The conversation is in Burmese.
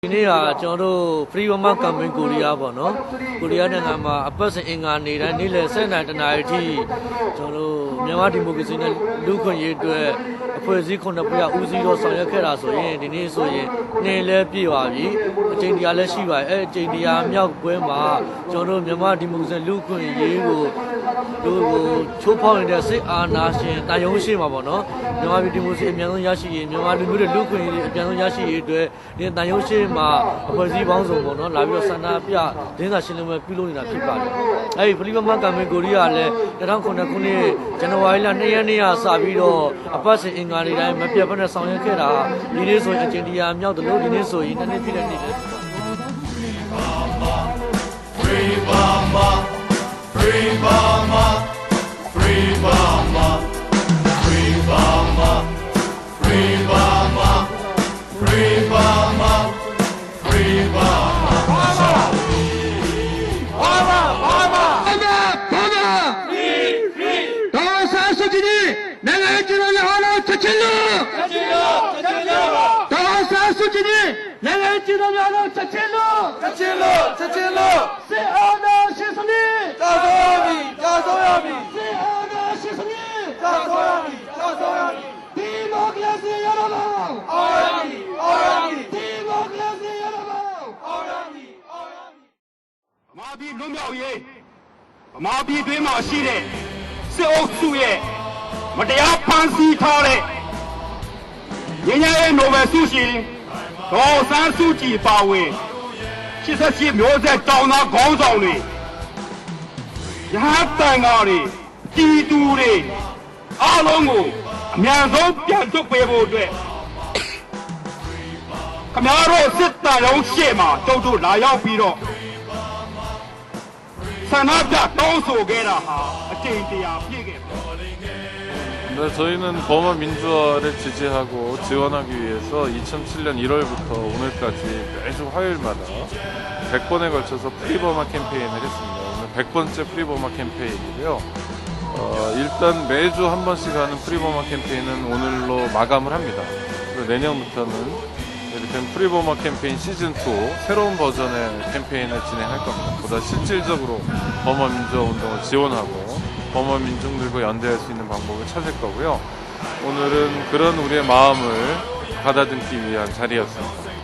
ဒီနေ့ကကျွန်တော်တို့ Free Burma Campaign ကိုရီးယားပေါ့နော်ကိုရီးယားနိုင်ငံမှာအပတ်စဉ်အင်္ဂါနေ့တိုင်းနေ့လယ်7:00နာရီအထိကျွန်တော်တို့မြန်မာဒီမိုကရေစီနဲ့လူ့ခွင့်ရေးအတွက်အဖွဲ့အစည်း9ဖွဲ့ကဦးစီးတော့ဆောင်ရွက်ခဲ့တာဆိုရင်ဒီနေ့ဆိုရင်နေ့လဲပြည့်ပါပြီအချိန်တရားလည်းရှိပါရဲ့အချိန်တရားမြောက်ပွဲမှာကျွန်တော်တို့မြန်မာဒီမိုကရေစီလူ့ခွင့်ရေးကိုချိုးဖောက်နေတဲ့စစ်အာဏာရှင်တာယုံရှိမှာပေါ့နော်မြန်မာပြည်ဒီမိုကရေစီအများဆုံးရရှိရေးမြန်မာလူမျိုးတွေလူ့ခွင့်ရေးအများဆုံးရရှိရေးအတွက်ဒီတာယုံရှိမှာအဖွဲ့အစည်းပေါင်းစုံပေါ့နော်လာပြီးတော့ဆန္ဒပြဒင်းစာရှင်းလင်းပွဲပြုလုပ်နေတာဖြစ်ပါတယ်အဲဒီ Free Burma Campaign ကိုရီးယားလည်း2009ခုနှစ်ဇန်နဝါရီလ2ရက်နေ့ကစပြီးတော့အပတ်စဉ်အင်္ဂါနေ့တိုင်းမပြတ်ဘဲနဲ့ဆောင်ရွက်ခဲ့တာဒီနေ့ဆိုရင်အချိန်တရားမြောက်တယ်လို့ဒီနေ့ဆိုရင်နှစ်ပြည့်တဲ့နေ့လည်း Free Burma Free Burma Free Burma Free Burma Free Burma Free Burma Free Burmaနိုင်ငံကြီးတော်အားလုံးချက်ချင်းလို့ဒေါ်ဆာစုကြည်နိုင်ငံကြီးတော်အားလုံးချက်ချင်းလို့စစ်အာဏာရှင်စနစ်ကြောက်ဆုံးရပြီစစ်အာဏာရှင်စနစ်ဒီမိုကရေစီရတော့ဒီမိုကရေစီရတော့ဗမာပြည်လွတ်မြောက်ရေးဗမာပြည်တွင်းမှာရှိတဲ့စစ်အုပ်စုရဲ့မတရားဖမ်းဆီးထားတဲ့ငြိမ်းချမ်းရေးနိုဘယ်ဆုရှင်ဒေါ်ဆန်းစုကြည်ပါဝင်88မျိုးဆက်တောင်သားခေါင်းဆောင်တွေရဟန်းတန်ဃာတွေပြည်သူတွေအားလုံးကိုအမြန်ဆုံးပြန်ထုတ်ပေးဖို့အတွက်ခမားတို့စစ်တမ်းလုံးရှေ့မှာတုတ်တို့လာရောက်ပြီးတော့ဆန္ဒပြတောင်းဆိုခဲ့တာဟာအကျဉ်းတရားပြည့်ခဲ့ပါ 네, 저희는 버마 민주화를 지지하고 지원하기 위해서 2007년 1월부터 오늘까지 매주 화요일마다 100번에 걸쳐서 프리버마 캠페인을 했습니다. 오늘 100번째 프리버마 캠페인이고요. 일단 매주 한 번씩 하는 프리버마 캠페인은 오늘로 마감을 합니다. 그리고 내년부터는 이렇게 프리버마 캠페인 시즌2 새로운 버전의 캠페인을 진행할 겁니다. 보다 실질적으로 버마 민주화 운동을 지원하고 버마 민중들과 연대할 수 있는 방법을 찾을 거고요. 오늘은 그런 우리의 마음을 가다듬기 위한 자리였습니다.